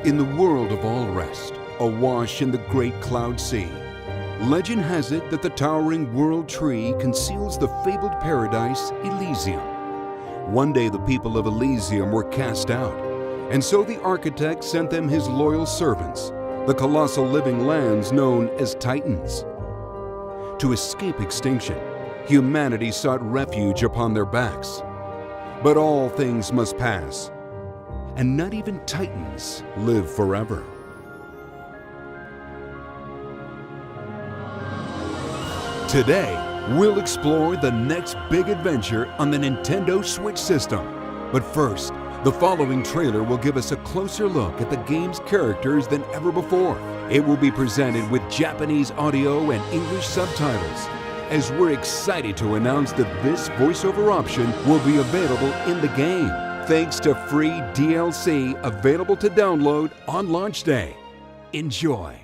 In the world of all rest, awash in the great cloud sea, legend has it that the towering world tree conceals the fabled paradise Elysium. One day the people of Elysium were cast out, and so the architect sent them his loyal servants, the colossal living lands known as Titans. To escape extinction, humanity sought refuge upon their backs. But all things must pass, and not even Titans live forever. Today, we'll explore the next big adventure on the Nintendo Switch system. But first, the following trailer will give us a closer look at the game's characters than ever before. It will be presented with Japanese audio and English subtitles, as we're excited to announce that this voiceover option will be available in the game, thanks to free DLC available to download on launch day. Enjoy.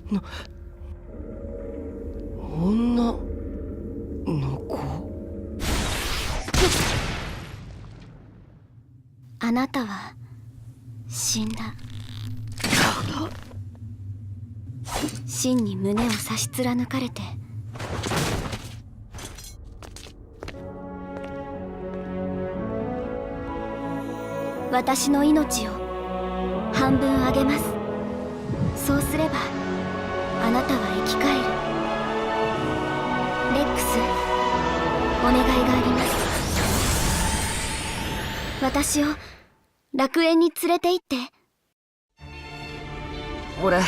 No. 女の子。あなたは死んだ。真に胸を差し貫かれて、私の命を半分あげます。そうすればあなたは生き返る。レックス、お願いがあります。私を楽園に連れて行って。俺、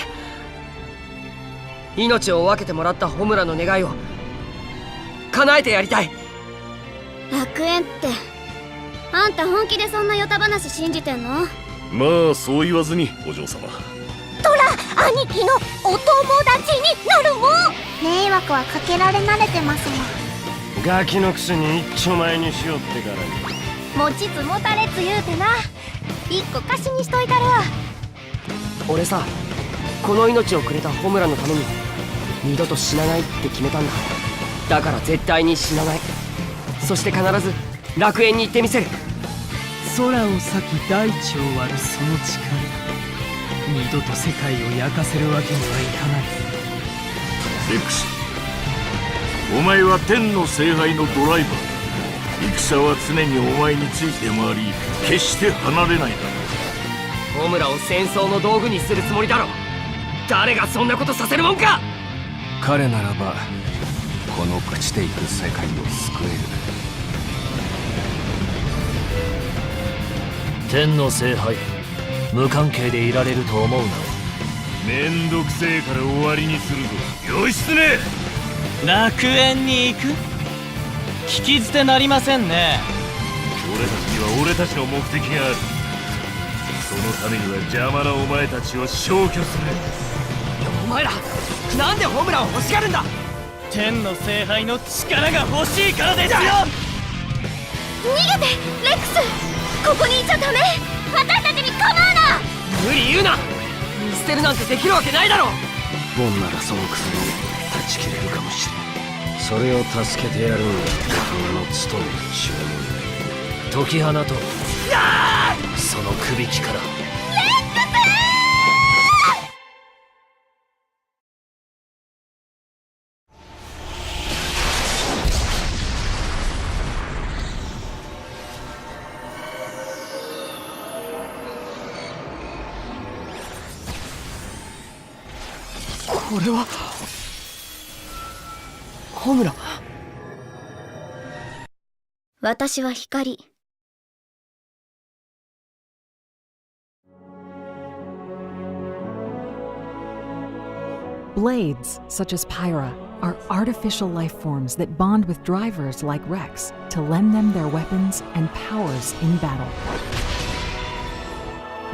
命を分けてもらったホムラの願いを叶えてやりたい。楽園って、あんた本気でそんなヨタ話信じてんの？まあそう言わずに、お嬢様。トラ、兄貴のお友達になるもん。迷惑はかけられ慣れてますもん。ガキのくせに一丁前にしよってからに。持ちつ持たれつ言うてな。一個貸しにしといたるわ。俺さ、この命をくれたホムラのために二度と死なないって決めたんだ。だから絶対に死なない。そして必ず楽園に行ってみせる。空を裂き大地を割るその力、二度と世界を焼かせるわけにはいかない。レックス、お前は天の聖杯のドライバー。戦は常にお前について回り、決して離れないだろう。ホムラを戦争の道具にするつもりだろ。誰がそんなことさせるもんか。彼ならばこの朽ちていく世界を救える。天の聖杯、無関係でいられると思うな。めんどくせえから終わりにするぞ、義経。楽園に行く？聞き捨てなりませんね。俺たちには俺たちの目的がある。そのためには邪魔なお前たちを消去する。お前ら、なんでホムラを欲しがるんだ。天の聖杯の力が欲しいからですよ。逃げて、レックス。ここにいちゃダメ。私たちに構うな。無理言うな。見捨てるなんてできるわけないだろ。ボンならその薬を断ち切れるかもしれない。それを助けてやるのが俺の務める注文。解き放とう、その首輝から。これはホムラ。私は光。Blades, such as Pyra, are artificial life forms that bond with drivers like Rex to lend them their weapons and powers in battle.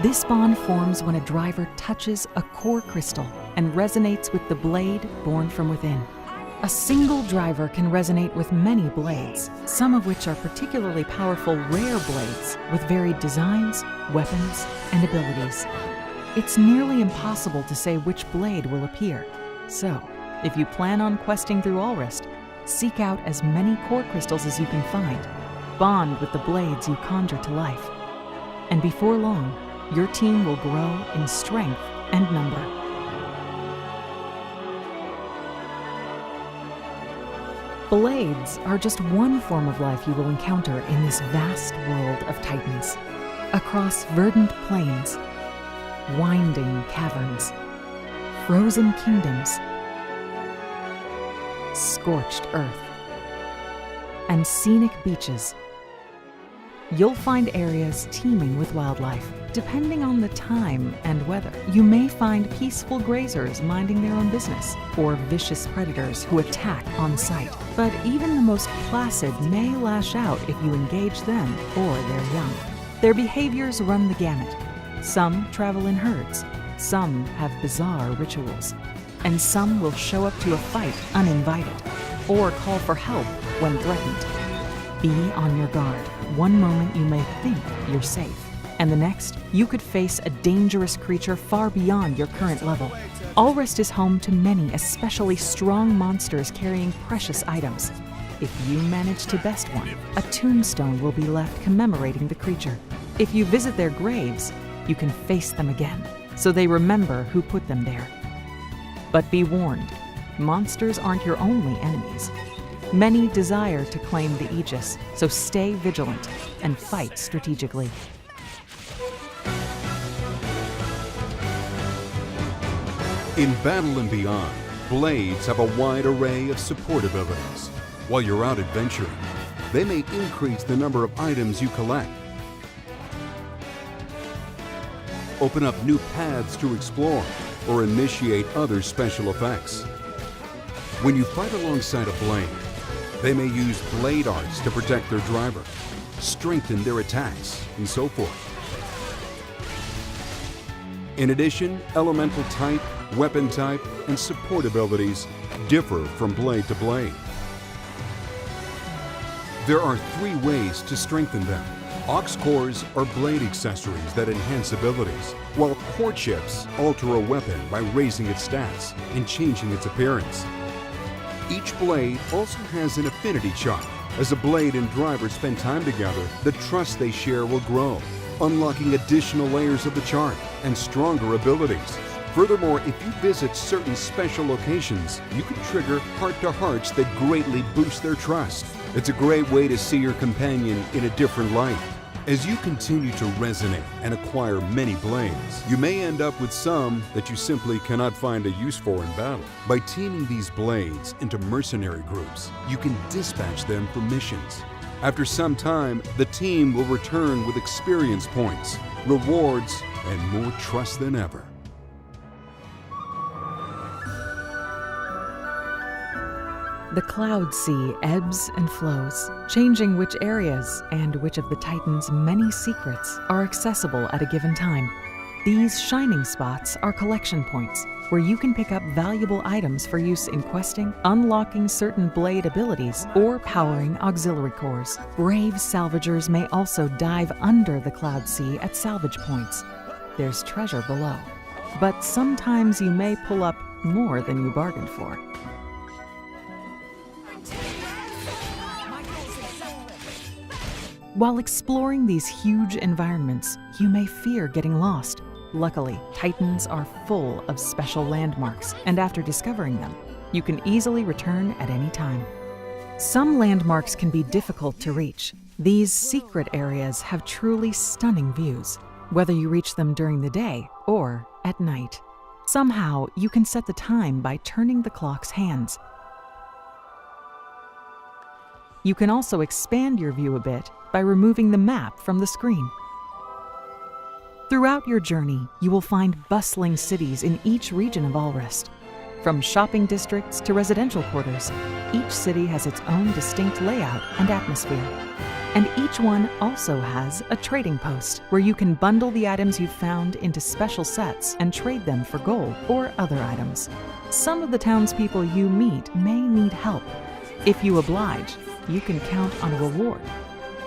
This bond forms when a driver touches a core crystal and resonates with the blade born from within. A single driver can resonate with many blades, some of which are particularly powerful rare blades with varied designs, weapons, and abilities. It's nearly impossible to say which blade will appear. So, if you plan on questing through Allrest, Seek out as many core crystals as you can find. Bond with the blades you conjure to life. And before long, your team will grow in strength and number. Blades are just one form of life you will encounter in this vast world of titans. Across verdant plains, winding caverns, frozen kingdoms, scorched earth, and scenic beaches, you'll find areas teeming with wildlife. Depending on the time and weather, you may find peaceful grazers minding their own business, or vicious predators who attack on sight. But even the most placid may lash out if you engage them or their young. Their behaviors run the gamut. Some travel in herds, some have bizarre rituals, and some will show up to a fight uninvited, or call for help when threatened. Be on your guard. One moment you may think you're safe, and the next, you could face a dangerous creature far beyond your current level. Allrest is home to many especially strong monsters carrying precious items. If you manage to best one, a tombstone will be left commemorating the creature. If you visit their graves, you can face them again, so they remember who put them there. But be warned, monsters aren't your only enemies. Many desire to claim the Aegis, so stay vigilant and fight strategically. In Battle and Beyond, blades have a wide array of support abilities. While you're out adventuring, they may increase the number of items you collect, open up new paths to explore, or initiate other special effects. When you fight alongside a blade, they may use blade arts to protect their driver, strengthen their attacks, and so forth. In addition, elemental type, weapon type, and support abilities differ from blade to blade. There are 3 ways to strengthen them. Aux cores are blade accessories that enhance abilities, while core chips alter a weapon by raising its stats and changing its appearance. Each blade also has an affinity chart. As a blade and driver spend time together, the trust they share will grow, unlocking additional layers of the chart and stronger abilities. Furthermore, if you visit certain special locations, you can trigger heart-to-hearts that greatly boost their trust. It's a great way to see your companion in a different light. As you continue to resonate and acquire many blades, you may end up with some that you simply cannot find a use for in battle. By teaming these blades into mercenary groups, you can dispatch them for missions. After some time, the team will return with experience points, rewards, and more trust than ever. The Cloud Sea ebbs and flows, changing which areas and which of the Titan's many secrets are accessible at a given time. These shining spots are collection points, where you can pick up valuable items for use in questing, unlocking certain blade abilities, or powering auxiliary cores. Brave salvagers may also dive under the Cloud Sea at salvage points. There's treasure below, but sometimes you may pull up more than you bargained for. While exploring these huge environments, you may fear getting lost. Luckily, Titans are full of special landmarks, and after discovering them, you can easily return at any time. Some landmarks can be difficult to reach. These secret areas have truly stunning views, whether you reach them during the day or at night. Somehow, you can set the time by turning the clock's hands. You can also expand your view a bit by removing the map from the screen. Throughout your journey, you will find bustling cities in each region of Allrest. From shopping districts to residential quarters, each city has its own distinct layout and atmosphere. And each one also has a trading post where you can bundle the items you've found into special sets and trade them for gold or other items. Some of the townspeople you meet may need help. If you oblige, you can count on a reward.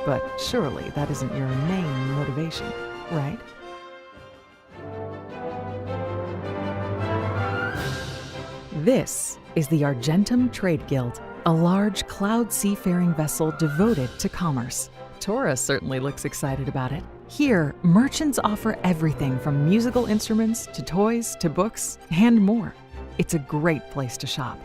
But surely that isn't your main motivation, right? This is the Argentum Trade Guild, a large cloud seafaring vessel devoted to commerce. Tora certainly looks excited about it. Here, merchants offer everything from musical instruments to toys to books and more. It's a great place to shop.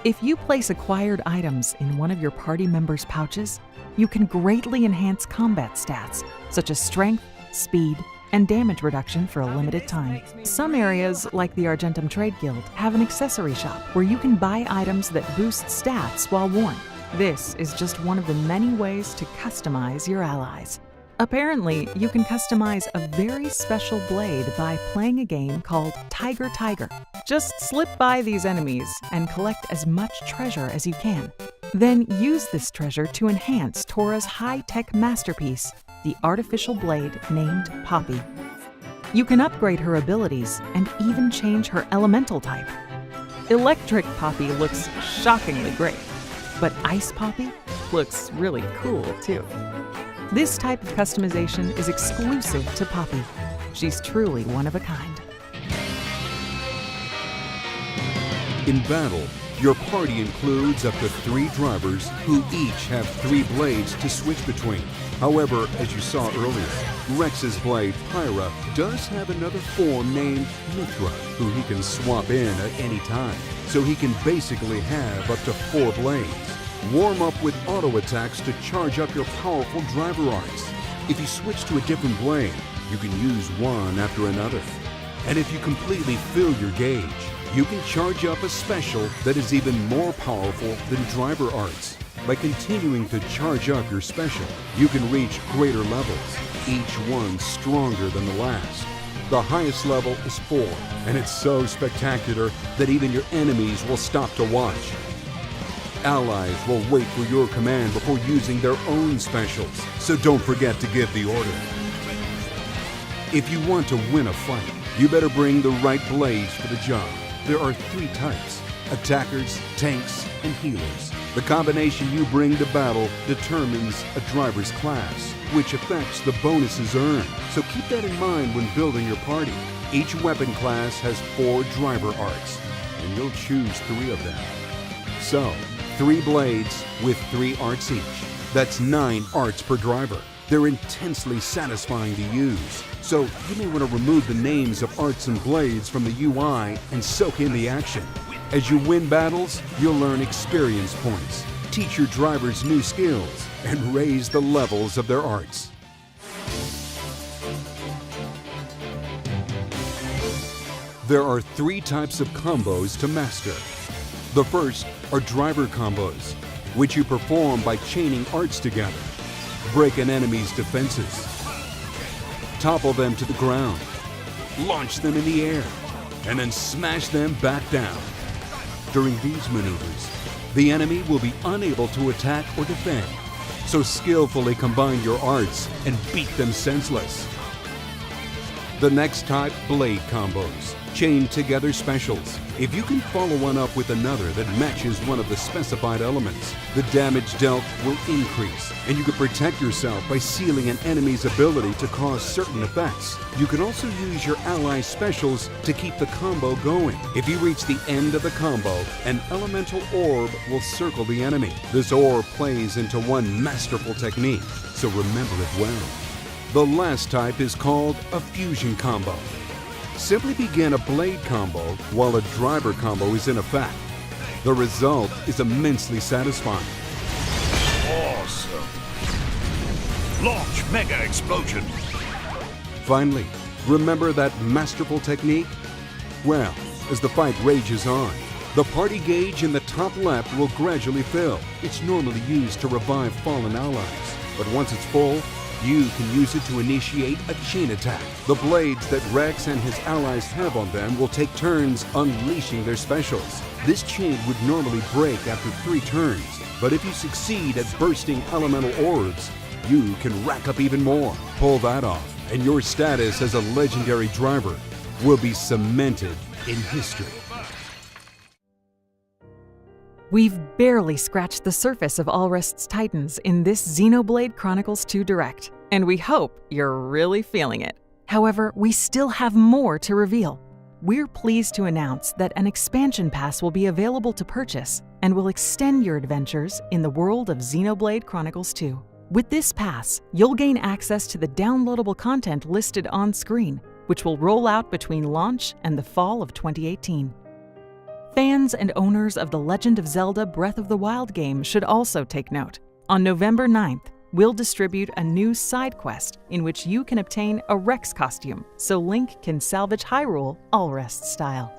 If you place acquired items in one of your party members' pouches, you can greatly enhance combat stats, such as strength, speed, and damage reduction for a limited time. Some areas, like the Argentum Trade Guild, have an accessory shop where you can buy items that boost stats while worn. This is just one of the many ways to customize your allies. Apparently, you can customize a very special blade by playing a game called Tiger Tiger. Just slip by these enemies and collect as much treasure as you can. Then use this treasure to enhance Tora's high-tech masterpiece, the artificial blade named Poppy. You can upgrade her abilities and even change her elemental type. Electric Poppy looks shockingly great, but Ice Poppy looks really cool too. This type of customization is exclusive to Poppy. She's truly one of a kind. In battle, your party includes up to 3 drivers who each have 3 blades to switch between. However, as you saw earlier, Rex's blade, Pyra, does have another form named Mithra, who he can swap in at any time. So he can basically have up to 4 blades. Warm up with auto attacks to charge up your powerful driver arts. If you switch to a different blade, you can use one after another. And if you completely fill your gauge, you can charge up a special that is even more powerful than driver arts. By continuing to charge up your special, you can reach greater levels, each one stronger than the last. The highest level is 4, and it's so spectacular that even your enemies will stop to watch. Allies will wait for your command before using their own specials, so don't forget to give the order. If you want to win a fight, you better bring the right blades for the job. There are 3 types: attackers, tanks, and healers. The combination you bring to battle determines a driver's class, which affects the bonuses earned. So keep that in mind when building your party. Each weapon class has 4 driver arts, and you'll choose 3 of them. So, 3 blades with 3 arts each. That's 9 arts per driver. They're intensely satisfying to use. So you may want to remove the names of arts and blades from the UI and soak in the action. As you win battles, you'll learn experience points, teach your drivers new skills, and raise the levels of their arts. There are 3 types of combos to master. The first are driver combos, which you perform by chaining arts together. Break an enemy's defenses, topple them to the ground, launch them in the air, and then smash them back down. During these maneuvers, the enemy will be unable to attack or defend, so skillfully combine your arts and beat them senseless. The next type, blade combos, chain together specials. If you can follow one up with another that matches one of the specified elements, the damage dealt will increase, and you can protect yourself by sealing an enemy's ability to cause certain effects. You can also use your ally's specials to keep the combo going. If you reach the end of the combo, an elemental orb will circle the enemy. This orb plays into one masterful technique, so remember it well. The last type is called a fusion combo. Simply begin a blade combo while a driver combo is in effect. The result is immensely satisfying. Awesome! Launch Mega Explosion! Finally, remember that masterful technique? Well, as the fight rages on, the party gauge in the top left will gradually fill. It's normally used to revive fallen allies, but once it's full, you can use it to initiate a chain attack. The blades that Rex and his allies have on them will take turns unleashing their specials. This chain would normally break after 3 turns, but if you succeed at bursting elemental orbs, you can rack up even more. Pull that off, and your status as a legendary driver will be cemented in history. We've barely scratched the surface of Alrest's Titans in this Xenoblade Chronicles 2 Direct, and we hope you're really feeling it. However, we still have more to reveal. We're pleased to announce that an expansion pass will be available to purchase, and will extend your adventures in the world of Xenoblade Chronicles 2. With this pass, you'll gain access to the downloadable content listed on screen, which will roll out between launch and the fall of 2018. Fans and owners of The Legend of Zelda Breath of the Wild game should also take note. On November 9th, we'll distribute a new side quest in which you can obtain a Rex costume, so Link can salvage Hyrule Allrest style.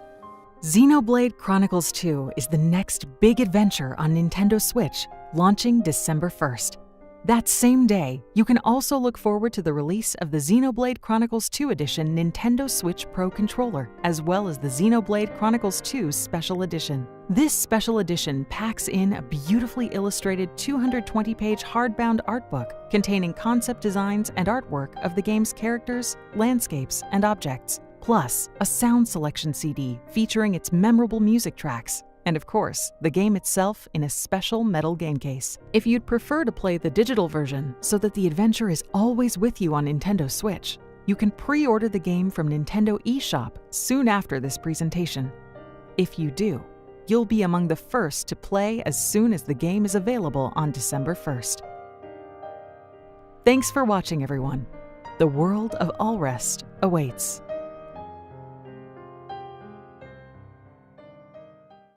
Xenoblade Chronicles 2 is the next big adventure on Nintendo Switch, launching December 1st. That same day, you can also look forward to the release of the Xenoblade Chronicles 2 Edition Nintendo Switch Pro controller, as well as the Xenoblade Chronicles 2 Special Edition. This special edition packs in a beautifully illustrated 220-page hardbound art book containing concept designs and artwork of the game's characters, landscapes, and objects, plus a sound selection CD featuring its memorable music tracks, and of course, the game itself in a special metal game case. If you'd prefer to play the digital version so that the adventure is always with you on Nintendo Switch, you can pre-order the game from Nintendo eShop soon after this presentation. If you do, you'll be among the first to play as soon as the game is available on December 1st. Thanks for watching, everyone. The world of Allrest awaits.